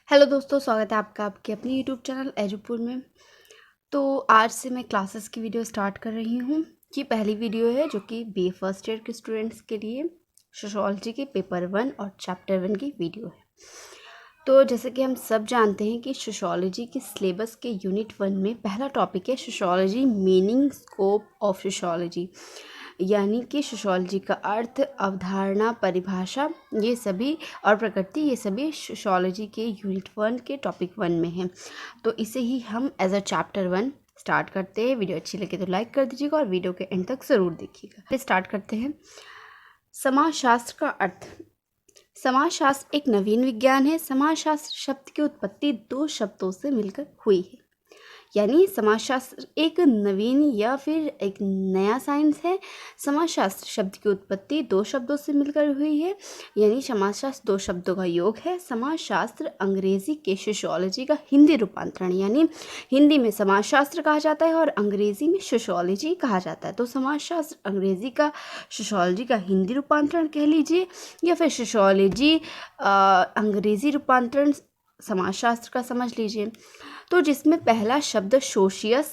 Hello दोस्तों, स्वागत है आपका आपके अपने यूट्यूब चैनल एजुपुर में। तो आज से मैं क्लासेस की वीडियो स्टार्ट कर रही हूँ। ये पहली वीडियो है जो कि बी फर्स्ट ईयर के स्टूडेंट्स के लिए सोशियोलॉजी के पेपर 1 और चैप्टर 1 की वीडियो है। तो जैसे कि हम सब जानते हैं कि सोशियोलॉजी के सिलेबस के यूनिट 1 में पहला टॉपिक है sociology meaning scope of sociology, यानी कि सोशियोलॉजी का अर्थ, अवधारणा, परिभाषा ये सभी और प्रकृति ये सभी सोशियोलॉजी के यूनिट 1 के टॉपिक 1 में हैं। तो इसे ही हम एज अ चैप्टर 1 स्टार्ट करते हैं। वीडियो अच्छी लगे तो लाइक कर दीजिएगा और वीडियो के एंड तक ज़रूर देखिएगा। स्टार्ट करते हैं। समाजशास्त्र का अर्थ। समाजशास्त्र एक नवीन विज्ञान है। समाजशास्त्र शब्द की उत्पत्ति दो शब्दों से मिलकर हुई है, यानी समाजशास्त्र एक नवीन या फिर एक नया साइंस है। समाजशास्त्र शब्द की उत्पत्ति दो शब्दों से मिलकर हुई है, यानी समाजशास्त्र दो शब्दों का योग है। समाजशास्त्र अंग्रेजी के सोशियोलॉजी का हिंदी रूपांतरण, यानी हिंदी में समाजशास्त्र कहा जाता है और अंग्रेजी में सोशियोलॉजी कहा जाता है। तो समाजशास्त्र अंग्रेजी का सोशियोलॉजी का हिंदी रूपांतरण कह लीजिए, या फिर सोशियोलॉजी अंग्रेजी रूपांतरण समाजशास्त्र का समझ लीजिए। तो जिसमें पहला शब्द सोशियस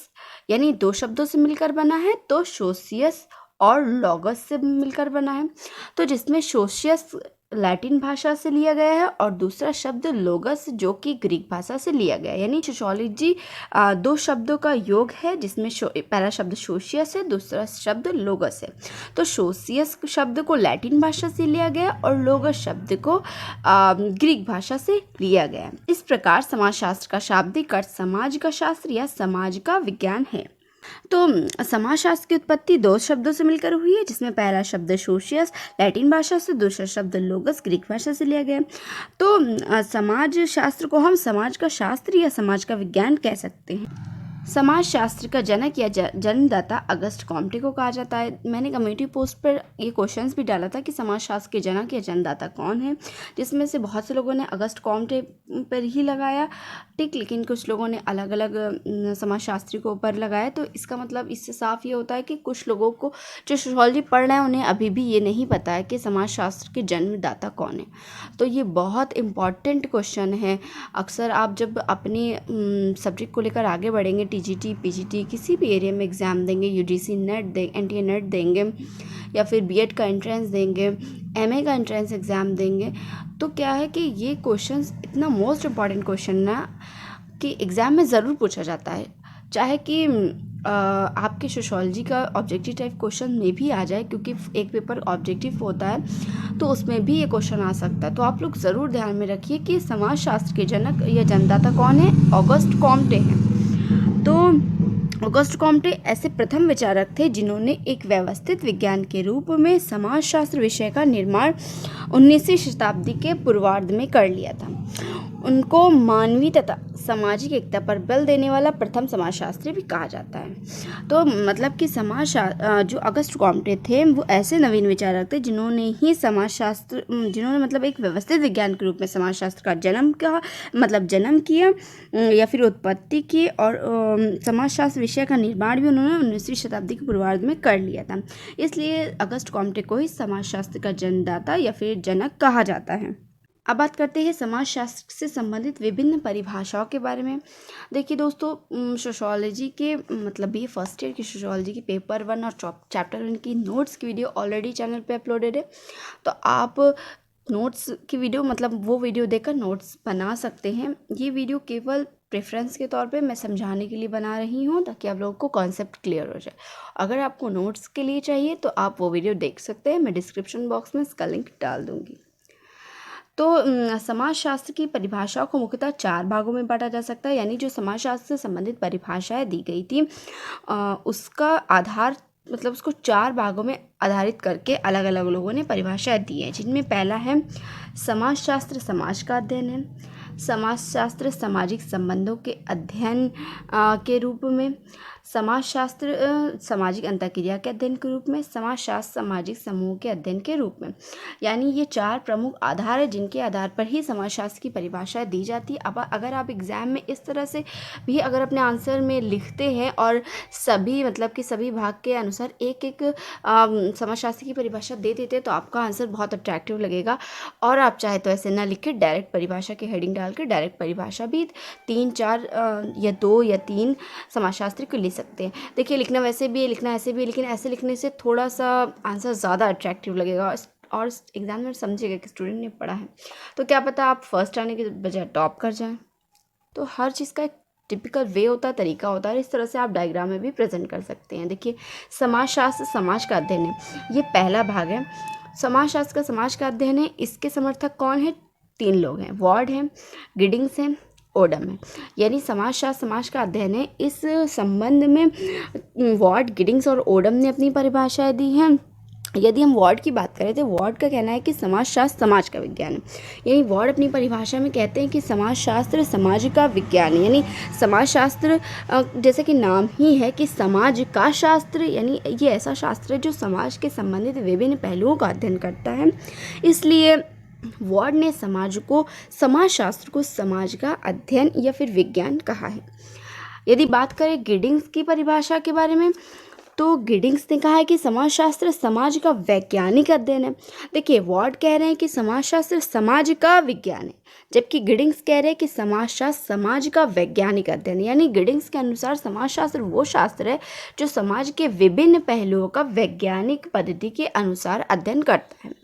यानी दो शब्दों से मिलकर बना है, तो सोशियस और लॉगस से मिलकर बना है। तो जिसमें सोशियस लैटिन भाषा से लिया गया है और दूसरा शब्द लोगस जो कि ग्रीक भाषा से लिया गया है, यानी सोशियोलॉजी दो शब्दों का योग है, जिसमें पहला शब्द सोशियस है, दूसरा शब्द लोगस है। तो सोशियस शब्द को लैटिन भाषा से लिया गया और लोगस शब्द को ग्रीक भाषा से लिया गया। इस प्रकार समाजशास्त्र का शाब्दिक अर्थ समाज का शास्त्र या समाज का विज्ञान है। तो समाजशास्त्र की उत्पत्ति दो शब्दों से मिलकर हुई है, जिसमें पहला शब्द सोशियस लैटिन भाषा से, दूसरा शब्द लोगस ग्रीक भाषा से लिया गया। तो समाज शास्त्र को हम समाज का शास्त्र या समाज का विज्ञान कह सकते हैं। समाजशास्त्र का जनक या जन्मदाता अगस्ट कॉम्टे को कहा जाता है। मैंने कम्युनिटी पोस्ट पर ये क्वेश्चंस भी डाला था कि समाजशास्त्र के जनक या जन्मदाता कौन है, जिसमें से बहुत से लोगों ने अगस्ट कॉम्टे पर ही लगाया, ठीक, लेकिन कुछ लोगों ने अलग अलग समाजशास्त्री को ऊपर लगाया। तो इसका मतलब इससे साफ ये होता है कि कुछ लोगों को जो सोशियोलॉजी पढ़ रहे हैं उन्हें अभी भी ये नहीं पता है कि समाजशास्त्र के जन्मदाता कौन है। तो ये बहुत इम्पॉर्टेंट क्वेश्चन है। अक्सर आप जब अपने सब्जेक्ट को लेकर आगे बढ़ेंगे, टीजीटी पीजीटी किसी भी एरिया में एग्ज़ाम देंगे, यूजीसी नेट एनटीए नेट देंगे या फिर बीएड का एंट्रेंस देंगे, एमए का एंट्रेंस एग्ज़ाम देंगे, तो क्या है कि ये क्वेश्चंस इतना मोस्ट इम्पॉर्टेंट क्वेश्चन ना कि एग्ज़ाम में ज़रूर पूछा जाता है। चाहे कि आपके सोशियोलॉजी का ऑब्जेक्टिव टाइप क्वेश्चन में भी आ जाए, क्योंकि एक पेपर ऑब्जेक्टिव होता है तो उसमें भी ये क्वेश्चन आ सकता है। तो आप लोग ज़रूर ध्यान में रखिए कि समाजशास्त्र के जनक या जन्मदाता कौन है। ऑगस्ट कॉम्टे हैं। तो ऑगस्ट कॉम्टे ऐसे प्रथम विचारक थे जिन्होंने एक व्यवस्थित विज्ञान के रूप में समाजशास्त्र विषय का निर्माण 19वीं शताब्दी के पूर्वार्ध में कर लिया था। उनको मानवीय तथा सामाजिक एकता पर बल देने वाला प्रथम समाजशास्त्री भी कहा जाता है। तो मतलब कि जो अगस्ट कॉम्टे थे वो ऐसे नवीन विचारक थे जिन्होंने मतलब एक व्यवस्थित विज्ञान के रूप में समाजशास्त्र का जन्म किया या फिर उत्पत्ति की, और समाजशास्त्र विषय का निर्माण भी उन्होंने 19वीं शताब्दी के पूर्वार्ध में कर लिया था। इसलिए अगस्ट कॉम्टे को ही समाजशास्त्र का जन्मदाता या फिर जनक कहा जाता है। अब बात करते हैं समाजशास्त्र से संबंधित विभिन्न परिभाषाओं के बारे में। देखिए दोस्तों, सोशियोलॉजी के मतलब ये फर्स्ट ईयर की सोशियोलॉजी की पेपर 1 और चैप्टर 1 की नोट्स की वीडियो ऑलरेडी चैनल पे अपलोडेड है। तो आप नोट्स की वीडियो मतलब वो वीडियो देखकर नोट्स बना सकते हैं। ये वीडियो केवल प्रेफरेंस के तौर पे मैं समझाने के लिए बना रही हूँ, ताकि आप लोगों को कॉन्सेप्ट क्लियर हो जाए। अगर आपको नोट्स के लिए चाहिए तो आप वो वीडियो देख सकते हैं, मैं डिस्क्रिप्शन बॉक्स में इसका लिंक डाल दूँगी। तो समाजशास्त्र की परिभाषाओं को मुख्यतः 4 भागों में बांटा जा सकता है, यानी जो समाजशास्त्र से संबंधित परिभाषाएं दी गई थी उसका आधार मतलब उसको 4 भागों में आधारित करके अलग अलग लोगों ने परिभाषाएं दी हैं, जिनमें पहला है समाजशास्त्र समाज का अध्ययन है। समाजशास्त्र सामाजिक संबंधों के अध्ययन के रूप में। समाजशास्त्र सामाजिक अंतःक्रिया के अध्ययन के रूप में, समाजशास्त्र सामाजिक समूह के अध्ययन के रूप में। यानी ये 4 प्रमुख आधार है जिनके आधार पर ही समाजशास्त्र की परिभाषा दी जाती है। अब अगर आप एग्ज़ाम में इस तरह से भी अगर अपने आंसर में लिखते हैं और सभी मतलब कि सभी भाग के अनुसार एक एक समाजशास्त्र की परिभाषा दे देते हैं तो आपका आंसर बहुत अट्रैक्टिव लगेगा। और आप चाहे तो ऐसे ना लिख के डायरेक्ट परिभाषा की हेडिंग डाल के डायरेक्ट परिभाषा भी 3-4 या 2 या 3 समाजशास्त्र को लिख सकते हैं। देखिए लिखना वैसे भी है, लिखना ऐसे भी है, लेकिन ऐसे लिखने से थोड़ा सा आंसर ज़्यादा अट्रैक्टिव लगेगा और एग्जाम में समझेगा कि स्टूडेंट ने पढ़ा है। तो क्या पता आप फर्स्ट आने के बजाय टॉप कर जाएं। तो हर चीज़ का एक टिपिकल वे होता है, तरीका होता है, इस तरह से आप डायग्राम में भी प्रेजेंट कर सकते हैं। देखिए समाजशास्त्र समाज का अध्ययन है, ये पहला भाग है। समाजशास्त्र का समाज का अध्ययन है, इसके समर्थक कौन है? 3 लोग हैं, वॉर्ड हैं, गिडिंग्स हैं, ओडम है। यानी समाजशास्त्र समाज का अध्ययन है, इस संबंध में वॉर्ड, गिडिंग्स और ओडम ने अपनी परिभाषाएं दी हैं। यदि हम वॉर्ड की बात करें तो वॉर्ड का कहना है कि समाजशास्त्र समाज का विज्ञान है। यानी वॉर्ड अपनी परिभाषा में कहते हैं कि समाजशास्त्र समाज का विज्ञान है। यानी समाजशास्त्र जैसे कि नाम ही है कि समाज का शास्त्र, यानी ये ऐसा शास्त्र है जो समाज के संबंधित विभिन्न पहलुओं का अध्ययन करता है। इसलिए वॉर्ड ने समाजशास्त्र को समाज का अध्ययन या फिर विज्ञान कहा है। यदि बात करें गिडिंग्स की परिभाषा के बारे में तो गिडिंग्स ने कहा है कि समाजशास्त्र समाज का वैज्ञानिक अध्ययन है। देखिए वॉर्ड कह रहे हैं कि समाजशास्त्र समाज का विज्ञान है, जबकि गिडिंग्स कह रहे हैं कि समाजशास्त्र समाज का वैज्ञानिक अध्ययन। यानी गिडिंग्स के अनुसार समाजशास्त्र वो शास्त्र है जो समाज के विभिन्न पहलुओं का वैज्ञानिक पद्धति के अनुसार अध्ययन करता है।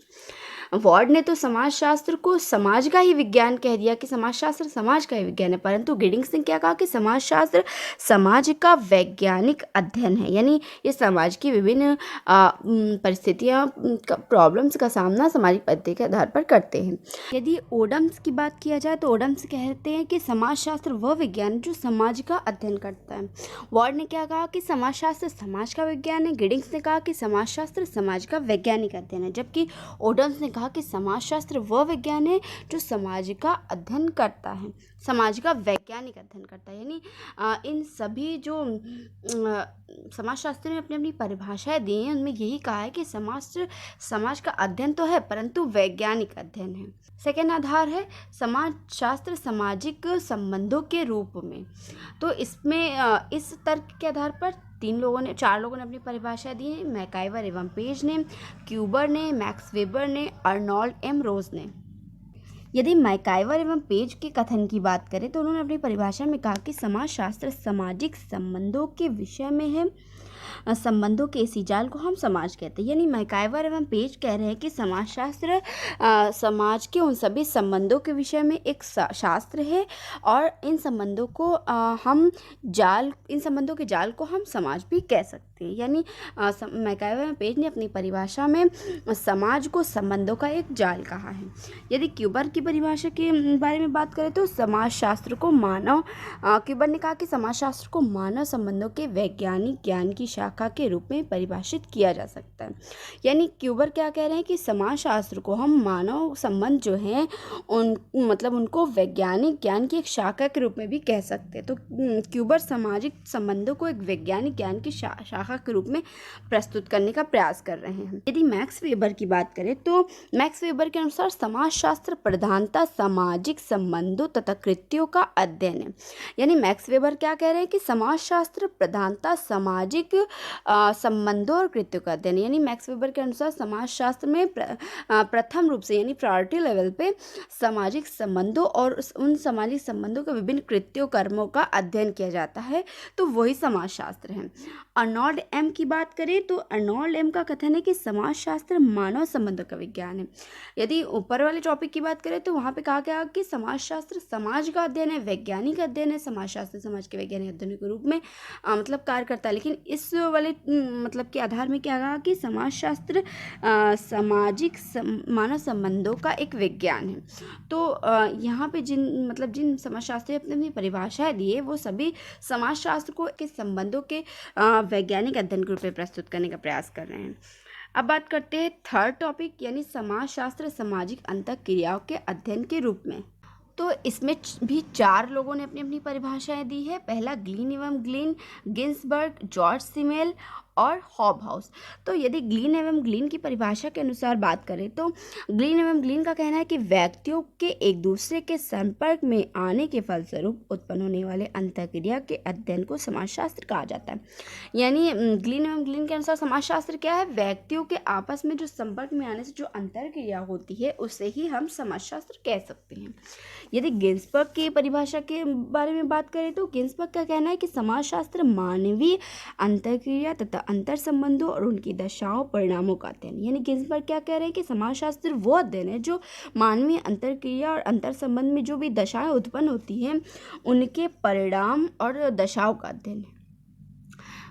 वॉर्ड ने तो समाजशास्त्र को समाज का ही विज्ञान कह दिया कि समाजशास्त्र समाज का ही विज्ञान है, परंतु गिडिंग्स ने क्या कहा कि समाजशास्त्र समाज का वैज्ञानिक अध्ययन है। यानी ये समाज की विभिन्न परिस्थितियाँ प्रॉब्लम्स का सामना सामाजिक पद्धति के आधार पर करते हैं। यदि ओडम्स की बात किया जाए तो ओडम्स कहते हैं कि समाजशास्त्र वह विज्ञान जो समाज का अध्ययन करता है। वॉर्ड ने क्या कहा कि समाजशास्त्र समाज का विज्ञान है, गिडिंग्स ने कहा कि समाजशास्त्र समाज का वैज्ञानिक अध्ययन है, जबकि ओडम्स ने कहा कि समाजशास्त्र वह विज्ञान है जो समाज का अध्ययन करता है, समाज का वैज्ञानिक अध्ययन करता है। यानी इन सभी जो समाजशास्त्र ने अपनी अपनी परिभाषाएं दी हैं उनमें यही कहा है कि समाज का अध्ययन तो है परंतु वैज्ञानिक अध्ययन है। सेकेंड आधार है समाजशास्त्र सामाजिक संबंधों के रूप में। तो इसमें इस तर्क के आधार पर 4 लोगों ने अपनी परिभाषा दी है, मैकाइवर एवं पेज ने, क्यूबर ने, मैक्स वेबर ने, अर्नोल्ड एम रोज ने। यदि मैकाइवर एवं पेज के कथन की बात करें तो उन्होंने अपनी परिभाषा में कहा कि समाजशास्त्र सामाजिक संबंधों के विषय में है, संबंधों के इसी जाल को हम समाज कहते हैं। यानी मैकाइवर एवं पेज कह रहे हैं कि समाजशास्त्र समाज के उन सभी संबंधों के विषय में एक शास्त्र है और इन संबंधों के जाल को हम समाज भी कह सकते हैं। यानी मैकाइवर एवं पेज ने अपनी परिभाषा में समाज को संबंधों का एक जाल कहा है। यदि क्यूबर की परिभाषा के बारे में बात करें तो क्यूबर ने कहा कि समाजशास्त्र को मानव संबंधों के वैज्ञानिक ज्ञान की शाखा के रूप में परिभाषित किया जा सकता है। यानी क्यूबर क्या कह रहे हैं कि समाजशास्त्र को हम मानव संबंध जो हैं उनको वैज्ञानिक ज्ञान की एक शाखा के रूप में भी कह सकते हैं। तो क्यूबर सामाजिक संबंधों को एक वैज्ञानिक ज्ञान की शाखा के रूप में प्रस्तुत करने का प्रयास कर रहे हैं। यदि मैक्स वेबर की बात करें तो मैक्स वेबर के अनुसार समाजशास्त्र प्रधानता सामाजिक संबंधों तथा कृत्यों का अध्ययन है। यानी मैक्स वेबर क्या कह रहे हैं कि समाजशास्त्र प्रधानता सामाजिक संबंधों और कृत्यों का अध्ययन। यानी मैक्स वेबर के अनुसार समाजशास्त्र में प्रथम रूप से यानी प्रायोरिटी लेवल पे सामाजिक संबंधों और उन सामाजिक संबंधों के विभिन्न कृत्यों कर्मों का अध्ययन किया जाता है, तो वही समाजशास्त्र है। अर्नोल्ड एम की बात करें तो अर्नोल्ड एम का कथन है कि समाजशास्त्र मानव संबंधों का विज्ञान है। यदि ऊपर वाले टॉपिक की बात करें तो वहाँ पे कहा गया कि समाजशास्त्र समाज का अध्ययन है, वैज्ञानिक अध्ययन है, समाजशास्त्र समाज के वैज्ञानिक अध्ययन के रूप में कार्य करता है। लेकिन इस वाले के आधार में क्या कहा कि समाजशास्त्र सामाजिक मानव संबंधों का एक विज्ञान है। तो यहाँ पे जिन समाजशास्त्री अपनी अपनी परिभाषाएं दी है वो सभी समाजशास्त्र को के संबंधों के वैज्ञानिक अध्ययन के रूप में प्रस्तुत करने का प्रयास कर रहे हैं। अब बात करते हैं थर्ड टॉपिक यानी समाजशास्त्र सामाजिक अंतःक्रियाओं के अध्ययन के रूप में। तो इसमें भी 4 लोगों ने अपनी अपनी परिभाषाएं दी है। पहला ग्लीन एवं ग्लीन, गिन्सबर्ग, जॉर्ज सिमेल और हॉबहाउस। तो यदि ग्लीन एवं ग्लीन की परिभाषा के अनुसार बात करें तो ग्लीन एवं ग्लीन का कहना है कि व्यक्तियों के एक दूसरे के संपर्क में आने के फलस्वरूप उत्पन्न होने वाले अंतःक्रिया के अध्ययन को समाजशास्त्र कहा जाता है। यानी ग्लीन एवं ग्लीन के अनुसार समाजशास्त्र क्या है? व्यक्तियों के आपस में जो संपर्क में आने से जो अंतःक्रिया होती है उसे ही हम समाजशास्त्र कह सकते हैं। यदि गिन्सबर्ग की परिभाषा के बारे में बात करें तो गिन्सबर्ग का कहना है कि समाजशास्त्र मानवीय अंतःक्रिया तथा अंतर संबंधों और उनकी दशाओं परिणामों का अध्ययन। यानी गिन्सबर्ग क्या कह रहे हैं कि समाजशास्त्र वो अध्ययन है जो मानवीय अंतःक्रिया और अंतर संबंध में जो भी दशाएं उत्पन्न होती हैं उनके परिणाम और दशाओं का अध्ययन है।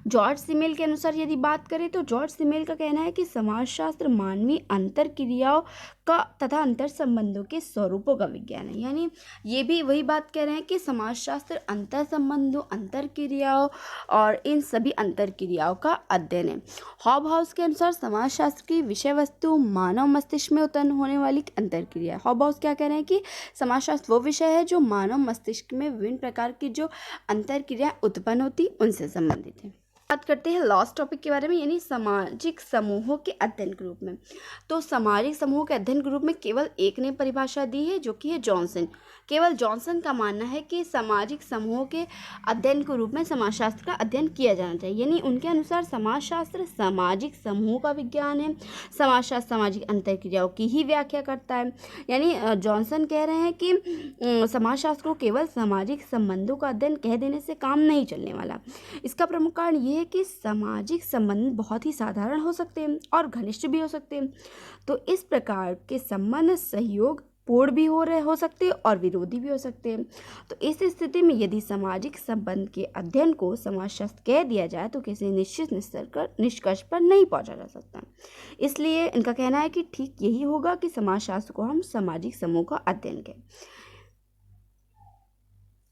जॉर्ज सिमेल के अनुसार यदि बात करें तो जॉर्ज सिमेल का कहना है कि समाजशास्त्र मानवीय अंतर क्रियाओं का तथा अंतर संबंधों के स्वरूपों का विज्ञान है। यानी ये भी वही बात कह रहे हैं कि समाजशास्त्र अंतर संबंधों, अंतर क्रियाओं और इन सभी अंतर क्रियाओं का अध्ययन है। हॉबहाउस के अनुसार समाजशास्त्र की विषय वस्तु मानव मस्तिष्क में उत्पन्न होने वाली अंतर क्रिया है। हॉबहाउस क्या कह रहे हैं कि समाजशास्त्र वो विषय है जो मानव मस्तिष्क में विभिन्न प्रकार की जो अंतर क्रिया उत्पन्न होती उनसे संबंधित है। बात करते हैं लास्ट टॉपिक के बारे में, यानी सामाजिक समूहों के अध्ययन के रूप में। तो सामाजिक समूहों के अध्ययन के रूप में केवल एक ने परिभाषा दी है जो कि है जॉनसन। केवल जॉनसन का मानना है कि सामाजिक समूहों के अध्ययन के रूप में समाजशास्त्र का अध्ययन किया जाना चाहिए। यानी उनके अनुसार समाजशास्त्र सामाजिक समूह का विज्ञान है। समाजशास्त्र सामाजिक अंतर्क्रियाओं की ही व्याख्या करता है। यानी जॉनसन कह रहे हैं कि समाजशास्त्र को केवल सामाजिक संबंधों का अध्ययन कह देने से काम नहीं चलने वाला। इसका प्रमुख कारण ये है कि सामाजिक संबंध बहुत ही साधारण हो सकते हैं और घनिष्ठ भी हो सकते हैं। तो इस प्रकार के संबंध सहयोग पूर्ण भी हो सकते हैं और विरोधी भी हो सकते हैं। तो इस स्थिति में यदि सामाजिक संबंध के अध्ययन को समाजशास्त्र कह दिया जाए तो किसी निश्चित निष्कर्ष पर नहीं पहुंचा जा सकता। इसलिए इनका कहना है कि ठीक यही होगा कि समाजशास्त्र को हम सामाजिक समूह का अध्ययन कहें।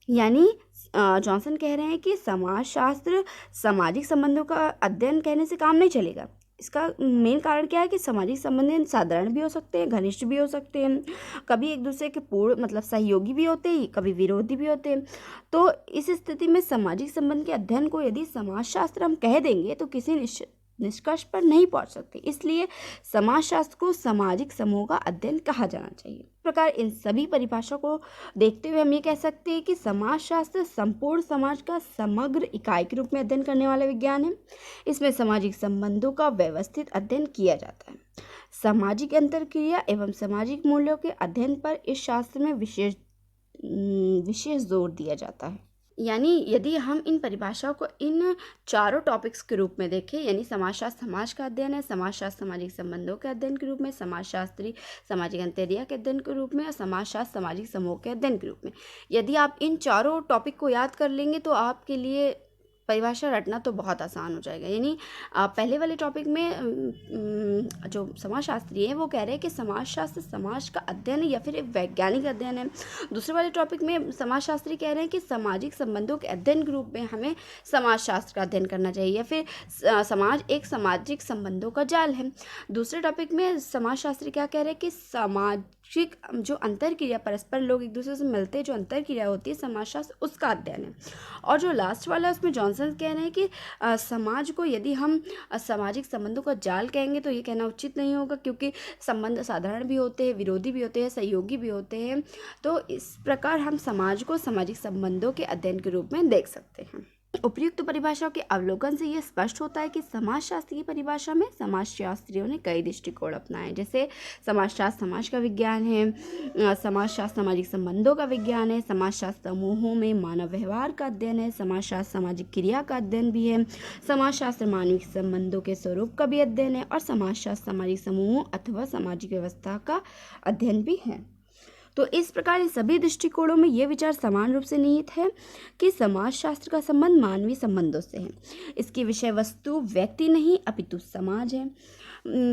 यानी जॉनसन कह रहे हैं कि समाजशास्त्र सामाजिक संबंधों का अध्ययन कहने से काम नहीं चलेगा। इसका मेन कारण क्या है कि सामाजिक संबंध साधारण भी हो सकते हैं, घनिष्ठ भी हो सकते हैं, कभी एक दूसरे के पूर्ण मतलब सहयोगी भी होते हैं, कभी विरोधी भी होते हैं। तो इस स्थिति में सामाजिक संबंध के अध्ययन को यदि समाजशास्त्र हम कह देंगे तो किसी निष्कर्ष पर नहीं पहुंच सकते। इसलिए समाजशास्त्र को सामाजिक समूह का अध्ययन कहा जाना चाहिए। इस प्रकार इन सभी परिभाषा को देखते हुए हम ये कह सकते हैं कि समाजशास्त्र संपूर्ण समाज का समग्र इकाई के रूप में अध्ययन करने वाला विज्ञान है। इसमें सामाजिक संबंधों का व्यवस्थित अध्ययन किया जाता है। सामाजिक अंतरक्रिया एवं सामाजिक मूल्यों के अध्ययन पर इस शास्त्र में विशेष जोर दिया जाता है। यानी यदि हम इन परिभाषाओं को इन चारों टॉपिक्स के रूप में देखें, यानी समाजशास्त्र समाज का अध्ययन है, समाजशास्त्र सामाजिक संबंधों के अध्ययन के रूप में, समाजशास्त्री सामाजिक अंतर्क्रिया के अध्ययन के रूप में और समाजशास्त्र सामाजिक समूह के अध्ययन के रूप में, यदि आप इन चारों टॉपिक को याद कर लेंगे तो आपके लिए परिभाषा रटना तो बहुत आसान हो जाएगा। यानी पहले वाले टॉपिक में जो समाजशास्त्री है वो कह रहे हैं कि समाजशास्त्र समाज का अध्ययन है या फिर एक वैज्ञानिक अध्ययन है। दूसरे वाले टॉपिक में समाजशास्त्री कह रहे हैं कि सामाजिक संबंधों के अध्ययन के रूप में हमें समाजशास्त्र का अध्ययन करना चाहिए या फिर समाज एक सामाजिक संबंधों का जाल है। दूसरे टॉपिक में समाजशास्त्री क्या कह रहे हैं कि सामाजिक जो अंतरक्रिया, परस्पर लोग एक दूसरे से मिलते जो अंतरक्रिया होती है, समाजशास्त्र उसका अध्ययन है। और जो लास्ट वाला है उसमें जॉनसन कह रहे हैं कि समाज को यदि हम सामाजिक संबंधों का जाल कहेंगे तो ये कहना उचित नहीं होगा, क्योंकि संबंध साधारण भी होते हैं, विरोधी भी होते हैं, सहयोगी भी होते हैं। तो इस प्रकार हम समाज को सामाजिक संबंधों के अध्ययन के रूप में देख सकते हैं। उपयुक्त परिभाषाओं के अवलोकन से यह स्पष्ट होता है कि समाजशास्त्र की परिभाषा में समाजशास्त्रियों ने कई दृष्टिकोण अपनाए। जैसे समाजशास्त्र समाज का विज्ञान है, समाजशास्त्र सामाजिक संबंधों का विज्ञान है, समाजशास्त्र समूहों में मानव व्यवहार का अध्ययन है, समाजशास्त्र सामाजिक क्रिया का अध्ययन भी है, समाजशास्त्र मानवीय संबंधों के स्वरूप का भी अध्ययन है और समाजशास्त्र सामाजिक समूहों अथवा सामाजिक व्यवस्था का अध्ययन भी है। तो इस प्रकार इन सभी दृष्टिकोणों में ये विचार समान रूप से निहित है कि समाजशास्त्र का संबंध मानवीय संबंधों से है। इसकी विषय वस्तु व्यक्ति नहीं अपितु समाज है।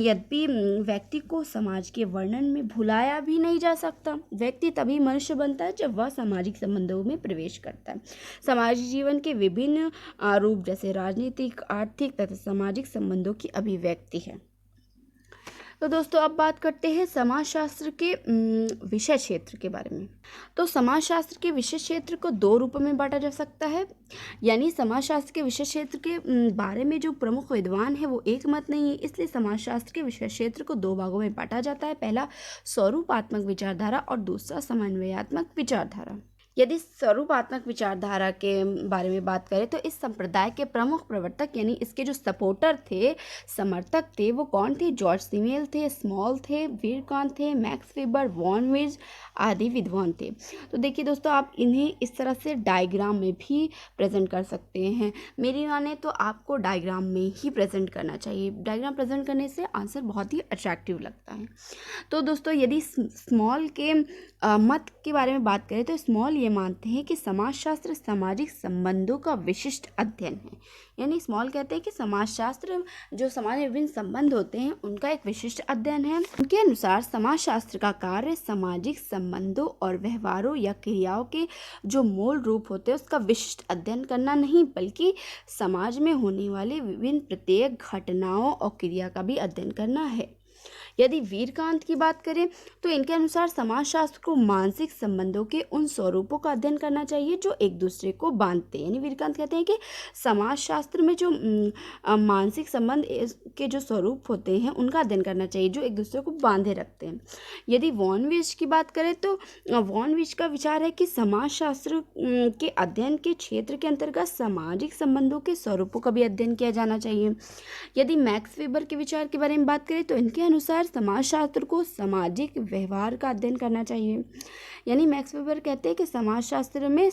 यद्यपि व्यक्ति को समाज के वर्णन में भुलाया भी नहीं जा सकता। व्यक्ति तभी मनुष्य बनता है जब वह सामाजिक संबंधों में प्रवेश करता है। सामाजिक जीवन के विभिन्न रूप जैसे राजनीतिक, आर्थिक तथा सामाजिक संबंधों की अभिव्यक्ति है। तो दोस्तों अब बात करते हैं समाजशास्त्र के विषय क्षेत्र के बारे में। तो समाजशास्त्र के विषय क्षेत्र को दो रूपों में बांटा जा सकता है। यानी समाजशास्त्र के विषय क्षेत्र के बारे में जो प्रमुख विद्वान है वो एक मत नहीं है, इसलिए समाजशास्त्र के विषय क्षेत्र को दो भागों में बांटा जाता है। पहला स्वरूपात्मक विचारधारा और दूसरा समन्वयात्मक विचारधारा। यदि स्वरूपात्मक विचारधारा के बारे में बात करें तो इस संप्रदाय के प्रमुख प्रवर्तक यानी इसके जो सपोर्टर थे, समर्थक थे, वो कौन थे? जॉर्ज सिमेल थे, स्मॉल थे, वीरकांत थे, मैक्स वेबर, वॉन वीज आदि विद्वान थे। तो देखिए दोस्तों, आप इन्हें इस तरह से डायग्राम में भी प्रेजेंट कर सकते हैं। मेरी माने तो आपको डायग्राम में ही प्रेजेंट करना चाहिए। डायग्राम प्रेजेंट करने से आंसर बहुत ही अट्रैक्टिव लगता है। तो दोस्तों यदि स्मॉल के मत के बारे में बात करें तो स्मॉल ये मानते हैं कि समाजशास्त्र सामाजिक संबंधों का विशिष्ट अध्ययन है। यानी स्मॉल कहते हैं कि समाजशास्त्र जो समाज में विभिन्न संबंध होते हैं उनका एक विशिष्ट अध्ययन है। उनके अनुसार समाजशास्त्र का कार्य सामाजिक संबंधों और व्यवहारों या क्रियाओं के जो मूल रूप होते हैं उसका विशिष्ट अध्ययन करना नहीं, बल्कि समाज में होने वाली विभिन्न प्रत्येक घटनाओं और क्रिया का भी अध्ययन करना है। यदि वीरकांत की बात करें तो इनके अनुसार समाजशास्त्र को मानसिक संबंधों के उन स्वरूपों का अध्ययन करना चाहिए जो एक दूसरे को बांधते हैं। यानी वीरकांत कहते हैं कि समाजशास्त्र में जो मानसिक संबंध के जो स्वरूप होते हैं उनका अध्ययन करना चाहिए जो एक दूसरे को बांधे रखते हैं। यदि वॉन वीज की बात करें तो वॉन वीज का विचार है कि समाजशास्त्र के अध्ययन के क्षेत्र के अंतर्गत सामाजिक संबंधों के स्वरूपों का भी अध्ययन किया जाना चाहिए। यदि मैक्स वेबर के विचार के बारे में बात करें तो इनके अनुसार समाजशास्त्र को सामाजिक व्यवहार का अध्ययन करना चाहिए। यानी मैक्स वेबर कहते हैं कि समाजशास्त्र में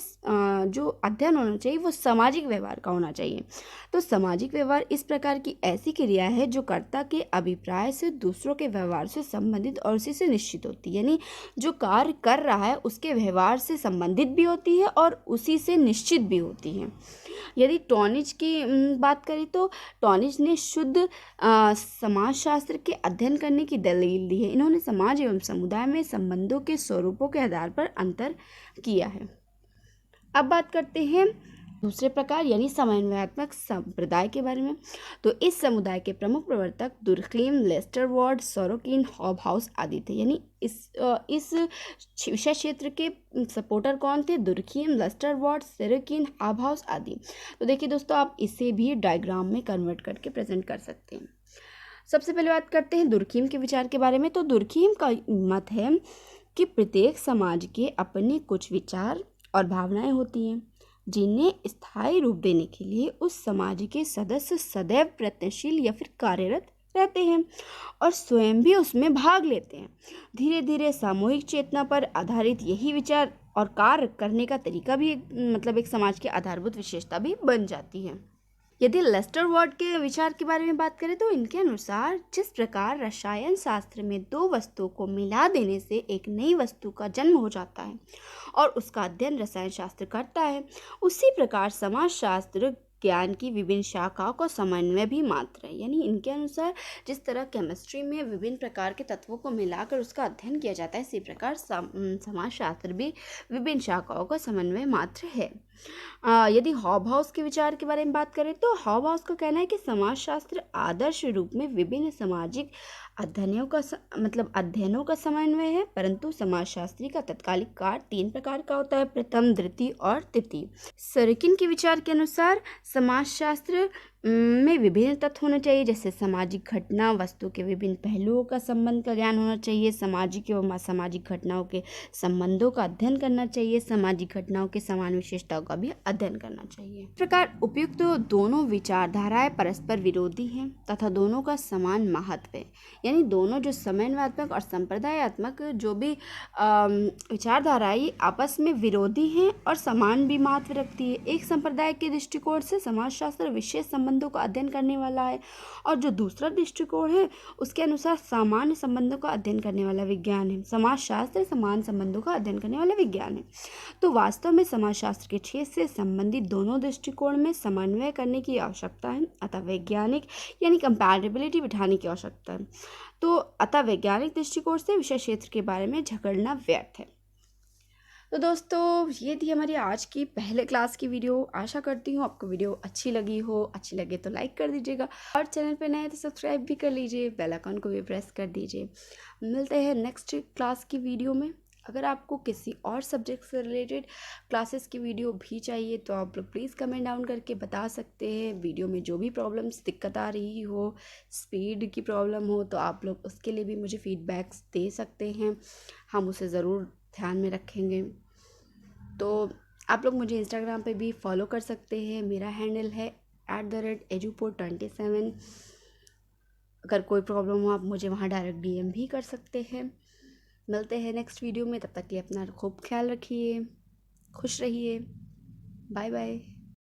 जो अध्ययन होना चाहिए वो सामाजिक व्यवहार का होना चाहिए। तो सामाजिक व्यवहार इस प्रकार की ऐसी क्रिया है जो कर्ता के अभिप्राय से दूसरों के व्यवहार से संबंधित और उसी से निश्चित होती है। यानी जो कार्य कर रहा है उसके व्यवहार से संबंधित भी होती है और उसी से निश्चित भी होती है। यदि टॉनिज की बात करें तो टॉनिज ने शुद्ध समाजशास्त्र के अध्ययन करने की दलील दी है। इन्होंने समाज एवं समुदाय में संबंधों के स्वरूपों के आधार पर अंतर किया है। अब बात करते हैं दूसरे प्रकार यानी समन्वयात्मक संप्रदाय के बारे में। तो इस समुदाय के प्रमुख प्रवर्तक दुर्खीम, लेस्टरवॉर्ड, सोरोकिन, हॉबहाउस आदि थे। यानी इस विषय क्षेत्र के सपोर्टर कौन थे? दुर्खीम, लेस्टरवॉर्ड, सोरोकिन, हॉबहाउस आदि। तो देखिए दोस्तों, आप इसे भी डायग्राम में कन्वर्ट करके प्रेजेंट कर सकते हैं। सबसे पहले बात करते हैं दुर्खीम के विचार के बारे में। तो दुर्खीम का मत है कि प्रत्येक समाज के अपने कुछ विचार और भावनाएं होती हैं जिन्हें स्थायी रूप देने के लिए उस समाज के सदस्य सदैव प्रयत्नशील या फिर कार्यरत रहते हैं और स्वयं भी उसमें भाग लेते हैं। धीरे धीरे सामूहिक चेतना पर आधारित यही विचार और कार्य करने का तरीका भी एक समाज की आधारभूत विशेषता भी बन जाती है। यदि लेस्टरवॉर्ड के विचार के बारे में बात करें तो इनके अनुसार जिस प्रकार रसायन शास्त्र में दो वस्तुओं को मिला देने से एक नई वस्तु का जन्म हो जाता है और उसका अध्ययन रसायन शास्त्र करता है, उसी प्रकार समाजशास्त्र ज्ञान की विभिन्न शाखाओं का समन्वय भी मात्र है। यानी इनके अनुसार जिस तरह केमिस्ट्री में विभिन्न प्रकार के तत्वों को मिलाकर उसका अध्ययन किया जाता है, इसी प्रकार समाजशास्त्र भी विभिन्न शाखाओं का समन्वय मात्र है। यदि हॉबहाउस के विचार के बारे में बात करें तो हॉबहाउस का कहना है कि समाजशास्त्र आदर्श रूप में विभिन्न सामाजिक अध्ययनों का समन्वय है, परंतु समाजशास्त्री का तत्कालिक कार्य 3 प्रकार का होता है: प्रथम, द्वितीय और तृतीय। सरोकिन के विचार के अनुसार समाजशास्त्र में विभिन्न तत्व होने चाहिए, जैसे सामाजिक घटना, वस्तु के विभिन्न पहलुओं का संबंध का ज्ञान होना चाहिए, सामाजिक एवं असामाजिक घटनाओं के संबंधों का अध्ययन करना चाहिए, सामाजिक घटनाओं के समान विशेषताओं का भी अध्ययन करना चाहिए। इस प्रकार उपयुक्त दोनों विचारधाराएं परस्पर विरोधी हैं तथा दोनों का समान महत्व है। यानी दोनों जो समन्वयात्मक और संप्रदायात्मक जो भी विचारधाराएं आपस में विरोधी हैं और समान भी महत्व रखती है। एक संप्रदाय के दृष्टिकोण से समाजशास्त्र विशेष संबंधों का अध्ययन करने वाला है और जो दूसरा दृष्टिकोण है उसके अनुसार सामान्य संबंधों का अध्ययन करने वाला विज्ञान है। समाजशास्त्र समान संबंधों का अध्ययन करने वाला विज्ञान है। तो वास्तव में समाजशास्त्र के क्षेत्र से संबंधित दोनों दृष्टिकोण में समन्वय करने की आवश्यकता है, अतः वैज्ञानिक यानी कंपैटिबिलिटी बिठाने की आवश्यकता है। तो अतः वैज्ञानिक दृष्टिकोण से विषय क्षेत्र के बारे में झगड़ना व्यर्थ है। तो दोस्तों ये थी हमारी आज की पहले क्लास की वीडियो। आशा करती हूँ आपको वीडियो अच्छी लगी हो। अच्छी लगे तो लाइक कर दीजिएगा और चैनल पे नए हैं तो सब्सक्राइब भी कर लीजिए, बेल आइकन को भी प्रेस कर दीजिए। मिलते हैं नेक्स्ट क्लास की वीडियो में। अगर आपको किसी और सब्जेक्ट से रिलेटेड क्लासेस की वीडियो भी चाहिए तो आप लोग प्लीज़ कमेंट डाउन करके बता सकते हैं। वीडियो में जो भी प्रॉब्लम्स दिक्कत आ रही हो, स्पीड की प्रॉब्लम हो, तो आप लोग उसके लिए भी मुझे फीडबैक्स दे सकते हैं। हम उसे ज़रूर ध्यान में रखेंगे। तो आप लोग मुझे इंस्टाग्राम पे भी फॉलो कर सकते हैं। मेरा हैंडल है @eduport27। अगर कोई प्रॉब्लम हो आप मुझे वहाँ डायरेक्ट DM भी कर सकते हैं। मिलते हैं नेक्स्ट वीडियो में, तब तक के लिए अपना खूब ख्याल रखिए, खुश रहिए। Bye bye.